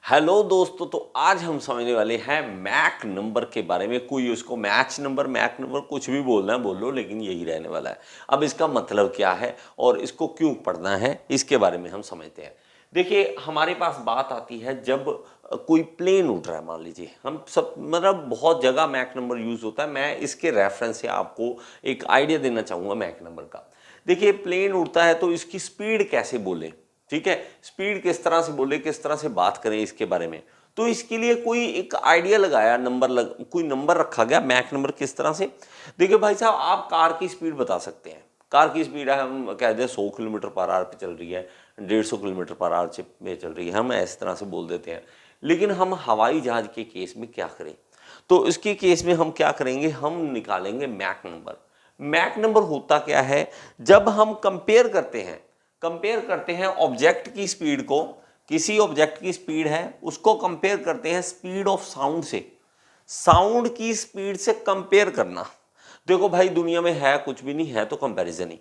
Hello दोस्तों, तो आज हम समझने वाले हैं मैक नंबर के बारे में। कोई उसको मैच नंबर, मैक नंबर कुछ भी बोलना है बोल लो, लेकिन यही रहने वाला है। अब इसका मतलब क्या है और इसको क्यों पढ़ना है, इसके बारे में हम समझते हैं। देखिए, हमारे पास बात आती है जब कोई प्लेन उड़ रहा है। मान लीजिए हम सब, मतलब बहुत जगह मैक नंबर यूज होता है। मैं इसके रेफरेंस से आपको एक आइडिया देना चाहूँगा मैक नंबर का। देखिए, प्लेन उड़ता है तो इसकी स्पीड कैसे बोलें, ठीक है, स्पीड किस तरह से बोले, किस तरह से बात करें इसके बारे में। तो इसके लिए कोई एक आइडिया लगाया, कोई नंबर रखा गया मैक नंबर। किस तरह से, देखिए भाई साहब, आप कार की स्पीड बता सकते हैं। कार की स्पीड है, हम कह दें 100 किलोमीटर पर आवर पे चल रही है, 150 किलोमीटर पर आवर पे चल रही है, हम इस तरह से बोल देते हैं। लेकिन हम हवाई जहाज के केस में क्या करें, तो इसके केस में हम क्या करेंगे, हम निकालेंगे मैक नंबर। मैक नंबर होता क्या है, जब हम कंपेयर करते हैं ऑब्जेक्ट की स्पीड को, किसी ऑब्जेक्ट की स्पीड है उसको कंपेयर करते हैं स्पीड ऑफ साउंड से। साउंड की स्पीड से कंपेयर करना, देखो भाई दुनिया में है कुछ भी नहीं है तो कंपैरिजन ही।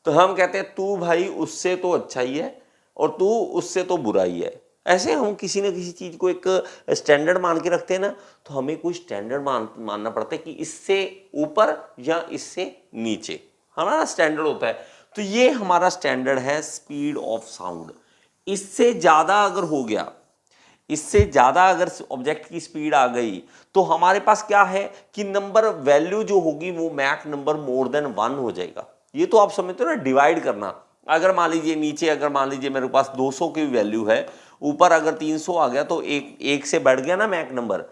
तो हम कहते हैं तू भाई उससे तो अच्छा ही है और तू उससे तो बुरा ही है। ऐसे हम किसी न किसी चीज को एक स्टैंडर्ड मान के रखते हैं ना, तो हमें कोई स्टैंडर्ड मानना पड़ता है कि इससे ऊपर या इससे नीचे हमारा स्टैंडर्ड होता है। तो ये हमारा स्टैंडर्ड है स्पीड ऑफ साउंड। इससे ज्यादा अगर हो गया, इससे ज्यादा अगर ऑब्जेक्ट की स्पीड आ गई, तो हमारे पास क्या है कि नंबर वैल्यू जो होगी वो मैक नंबर मोर देन 1 हो जाएगा। ये तो आप समझते हो ना, डिवाइड करना। अगर मान लीजिए नीचे, अगर मान लीजिए मेरे पास 200 की वैल्यू है, ऊपर अगर 300 आ गया तो एक से बढ़ गया ना मैक नंबर।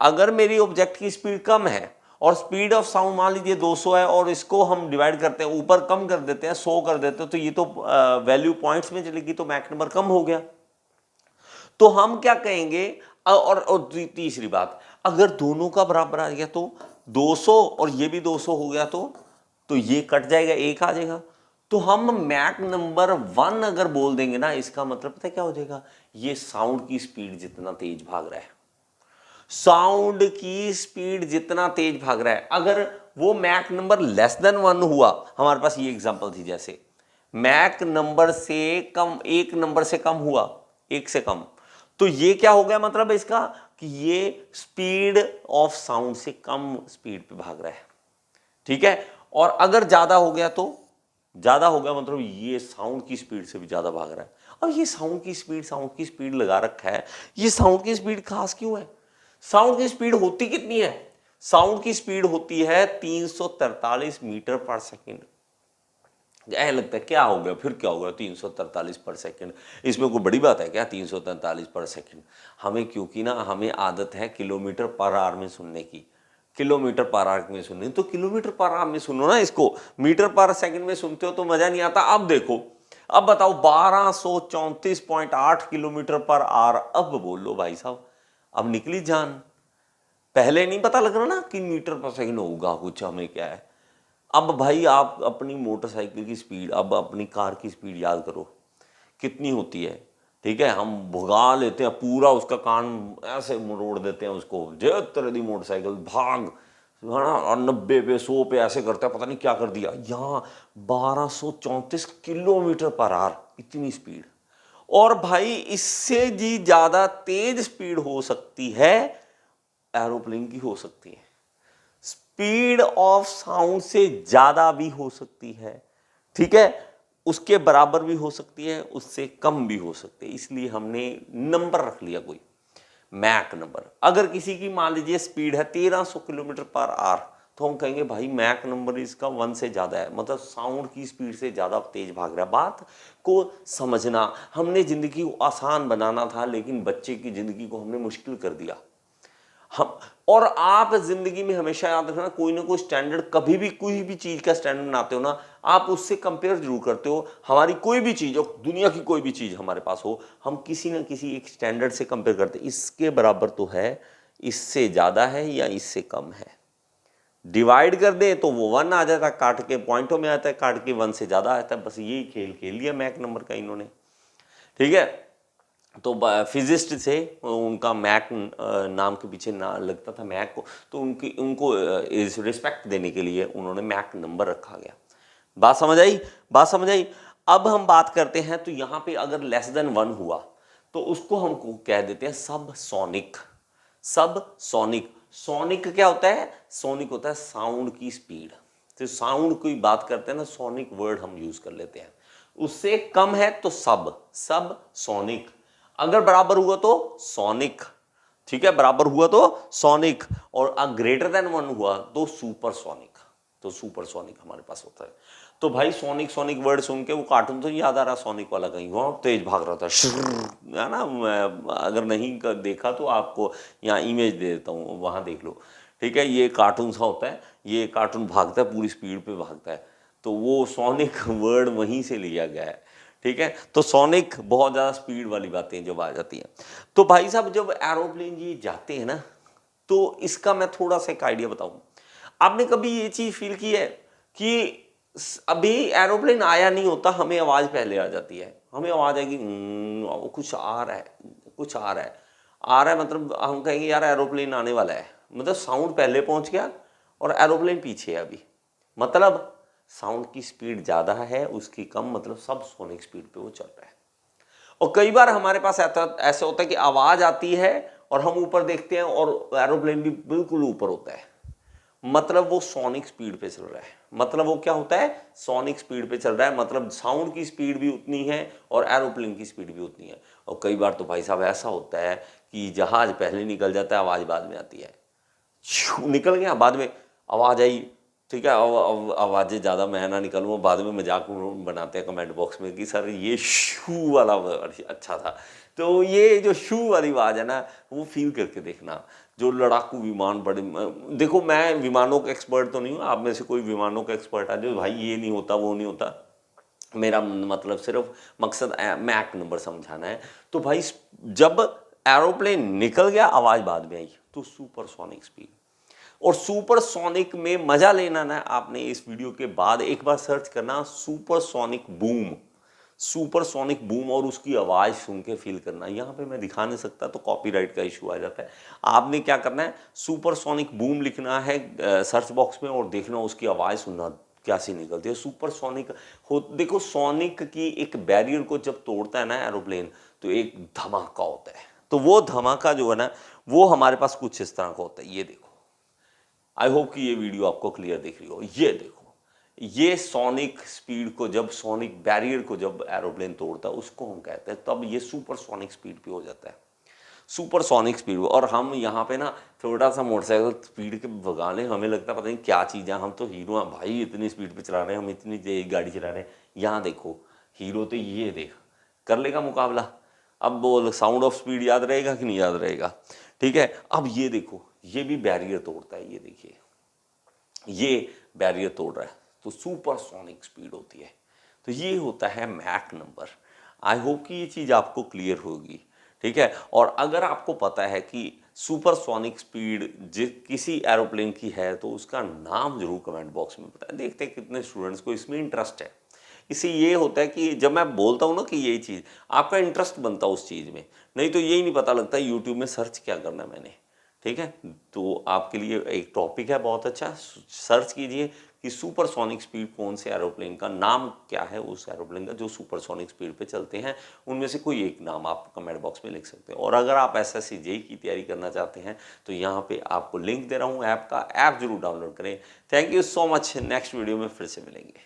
अगर मेरी ऑब्जेक्ट की स्पीड कम है और स्पीड ऑफ साउंड मान लीजिए 200 है, और इसको हम डिवाइड करते हैं, ऊपर कम कर देते हैं, 100 कर देते हैं, तो ये तो वैल्यू पॉइंट्स में चलेगी, तो मैक नंबर कम हो गया। तो हम क्या कहेंगे, और तीसरी बात, अगर दोनों का बराबर आ गया तो 200 और ये भी 200 हो गया तो ये कट जाएगा, एक आ जाएगा। तो हम मैक नंबर 1 अगर बोल देंगे ना, इसका मतलब पता है क्या हो जाएगा, ये साउंड की स्पीड जितना तेज भाग रहा है, साउंड की स्पीड जितना तेज भाग रहा है, अगर वो मैक नंबर लेस देन 1 हुआ, हमारे पास ये एग्जांपल थी, जैसे मैक नंबर से कम, एक नंबर से कम हुआ, एक से कम, तो ये क्या हो गया, मतलब इसका कि ये स्पीड ऑफ साउंड से कम स्पीड पे भाग रहा है, ठीक है। और अगर ज्यादा हो गया, तो ज्यादा हो गया मतलब ये साउंड की स्पीड से भी ज्यादा भाग रहा है। अब ये साउंड की स्पीड लगा रखा है, ये साउंड की स्पीड खास क्यों है? साउंड की स्पीड होती कितनी है? साउंड की स्पीड होती है 343 मीटर पर सेकेंड। लगता है क्या हो गया, फिर क्या हो गया 343 पर सेकंड, इसमें कोई बड़ी बात है क्या 343 पर सेकंड? हमें, क्योंकि ना हमें आदत है किलोमीटर पर आवर में सुनने की, किलोमीटर पर आवर में सुनने, तो किलोमीटर पर आवर में सुनो ना इसको, मीटर पर सेकंड में सुनते हो तो मजा नहीं आता। अब देखो, अब बताओ 1234.8 किलोमीटर पर आवर, अब बोलो भाई साहब, अब निकली जान। पहले नहीं पता लग रहा ना कि मीटर पर सेकंड होगा कुछ, हमें क्या है। अब भाई आप अपनी मोटरसाइकिल की स्पीड, अब अपनी कार की स्पीड याद करो कितनी होती है, ठीक है। हम भगा लेते हैं पूरा, उसका कान ऐसे मरोड़ देते हैं उसको, जे तरह दी मोटरसाइकिल भाग, है ना, और 90 पे 100 पे ऐसे करते हैं, पता नहीं क्या कर दिया। यहाँ 1234 किलोमीटर पर आवर, इतनी स्पीड। और भाई इससे जी ज्यादा तेज स्पीड हो सकती है एरोप्लेन की, हो सकती है स्पीड ऑफ साउंड से ज्यादा भी हो सकती है, ठीक है, उसके बराबर भी हो सकती है, उससे कम भी हो सकती है। इसलिए हमने नंबर रख लिया कोई मैक नंबर। अगर किसी की मान लीजिए स्पीड है 1300 किलोमीटर पर आवर, तो हम कहेंगे भाई मैक नंबर इसका 1 से ज्यादा है, मतलब साउंड की स्पीड से ज्यादा तेज भाग रहा है। बात को समझना, हमने जिंदगी को आसान बनाना था, लेकिन बच्चे की जिंदगी को हमने मुश्किल कर दिया। हम, और आप जिंदगी में हमेशा याद रखना, कोई ना कोई स्टैंडर्ड, कभी भी कोई भी चीज का स्टैंडर्ड बनाते हो ना, आप उससे कंपेयर जरूर करते हो। हमारी कोई भी चीज हो, दुनिया की कोई भी चीज हमारे पास हो, हम किसी ना किसी एक स्टैंडर्ड से कंपेयर करते हैं, इसके बराबर तो है, इससे ज्यादा है या इससे कम है। डिवाइड कर दे तो वो 1 आ जाता है, काट के पॉइंटों में आता है, काट के 1 से ज्यादा आता है। बस यही खेल खेल लिया मैक नंबर का इन्होंने, ठीक है। तो फिजिस्ट से उनका मैक नाम के पीछे ना लगता था मैक को, तो उनको रिस्पेक्ट देने के लिए उन्होंने मैक नंबर रखा गया। बात समझ आई, बात समझ आई। अब हम बात करते हैं, तो यहाँ पे अगर लेस देन 1 हुआ, तो उसको हम कह देते हैं सब सोनिक। सब सोनिक, सोनिक क्या होता है? सोनिक होता है साउंड की स्पीड। तो साउंड की बात करते हैं ना, सोनिक वर्ड हम यूज कर लेते हैं। उससे कम है तो सब, सब सोनिक। अगर बराबर हुआ तो सोनिक, ठीक है, बराबर हुआ तो सोनिक, और ग्रेटर देन 1 हुआ तो सुपर सोनिक। तो सुपर सोनिक हमारे पास होता है। तो भाई सोनिक, सोनिक वर्ड सुन के वो कार्टून तो याद आ रहा, सोनिक वाला, कहीं वहाँ तेज भाग रहा था, है ना। अगर नहीं देखा तो आपको यहाँ इमेज दे देता हूँ, वहाँ देख लो, ठीक है। ये कार्टून सा होता है, ये कार्टून भागता है, पूरी स्पीड पे भागता है, तो वो सोनिक वर्ड वहीं से लिया गया है, ठीक है। तो सोनिक बहुत ज़्यादा स्पीड वाली बातें जब आ जाती हैं। तो भाई साहब जब एरोप्लेन ये जाते हैं ना, तो इसका मैं थोड़ा सा एक आइडिया बताऊँ। आपने कभी ये चीज़ फील की है कि अभी एरोप्लेन आया नहीं होता, हमें आवाज़ पहले आ जाती है, हमें आवाज़ आएगी कुछ आ रहा है, कुछ आ रहा है, आ रहा है, मतलब हम कहेंगे यार एरोप्लेन आने वाला है, मतलब साउंड पहले पहुंच गया और एरोप्लेन पीछे है अभी, मतलब साउंड की स्पीड ज़्यादा है, उसकी कम, मतलब सब सोनिक स्पीड पे वो चल रहा है। और कई बार हमारे पास ऐसा होता है कि आवाज़ आती है और हम ऊपर देखते हैं और एरोप्लेन भी बिल्कुल ऊपर होता है, मतलब वो सोनिक स्पीड पे चल रहा है। मतलब वो क्या होता है? सोनिक स्पीड पे चल रहा है, मतलब साउंड की स्पीड भी उतनी है और एरोप्लेन की स्पीड भी उतनी है। और कई बार तो भाई साहब ऐसा होता है कि जहाज पहले निकल जाता है, आवाज़ बाद में आती है, निकल गया, बाद में आवाज़ आई, ठीक है। आवाज़ें ज़्यादा मैं ना निकलूँ, बाद में मजाक बनाते हैं कमेंट बॉक्स में कि सर ये शू वाला अच्छा था। तो ये जो शू वाली आवाज़ है ना, वो फील करके देखना। जो लड़ाकू विमान बड़े, देखो मैं विमानों का एक्सपर्ट तो नहीं हूँ, आप में से कोई विमानों का एक्सपर्ट आ जो भाई ये नहीं होता वो नहीं होता, मेरा मतलब सिर्फ मकसद मैक नंबर समझाना है। तो भाई जब एरोप्लेन निकल गया, आवाज़ बाद में आई, तो सुपरसोनिक स्पीड। और सुपरसोनिक में मजा लेना ना, आपने इस वीडियो के बाद एक बार सर्च करना सुपरसोनिक बूम, सुपरसोनिक बूम, और उसकी आवाज़ सुन के फील करना। यहाँ पे मैं दिखा नहीं सकता तो कॉपीराइट का इशू आ जाता है। आपने क्या करना है, सुपरसोनिक बूम लिखना है सर्च बॉक्स में और देखना, उसकी आवाज़ सुनना कैसी निकलती है। सुपरसोनिक हो, देखो सोनिक की एक बैरियर को जब तोड़ता है ना एरोप्लेन, तो एक धमाका होता है। तो वो धमाका जो है ना, वो हमारे पास कुछ इस तरह का होता है। ये देखो, आई होप कि ये वीडियो आपको क्लियर दिख रही हो। ये देखो, ये सोनिक स्पीड को, जब सोनिक बैरियर को जब एरोप्लेन तोड़ता है, उसको हम कहते हैं, तब ये सुपर सोनिक स्पीड पे हो जाता है, सुपर सोनिक स्पीड। और हम यहाँ पे ना छोटा सा मोटरसाइकिल स्पीड के भगाने, हमें लगता है पता नहीं क्या चीज़ है, हम तो हीरो हैं भाई, इतनी स्पीड पे चला रहे हैं, हम इतनी तेज गाड़ी चला रहे हैं। यहाँ देखो हीरो तो ये देख कर लेगा मुकाबला। अब वो साउंड ऑफ स्पीड याद रहेगा कि नहीं याद रहेगा, ठीक है। अब ये देखो, ये भी बैरियर तोड़ता है, ये देखिए, ये बैरियर तोड़ रहा है, तो सुपरसोनिक स्पीड होती है। तो ये होता है मैक नंबर। आई होप कि ये चीज़ आपको क्लियर होगी, ठीक है। और अगर आपको पता है कि सुपरसोनिक स्पीड किसी एरोप्लेन की है, तो उसका नाम जरूर कमेंट बॉक्स में बताएं। देखते हैं कितने स्टूडेंट्स को इसमें इंटरेस्ट है। इससे ये होता है कि जब मैं बोलता हूँ ना कि यही चीज़, आपका इंटरेस्ट बनता है उस चीज़ में, नहीं तो यही नहीं पता लगता यूट्यूब में सर्च क्या करना है मैंने, ठीक है। तो आपके लिए एक टॉपिक है बहुत अच्छा, सर्च कीजिए कि सुपरसोनिक स्पीड कौन से एरोप्लेन का, नाम क्या है उस एरोप्लेन का जो सुपरसोनिक स्पीड पे चलते हैं। उनमें से कोई एक नाम आप कमेंट बॉक्स में लिख सकते हैं। और अगर आप एसएससी जेईई की तैयारी करना चाहते हैं, तो यहाँ पे आपको लिंक दे रहा हूँ ऐप का, ऐप जरूर डाउनलोड करें। Thank you so much, next video में फिर से मिलेंगे।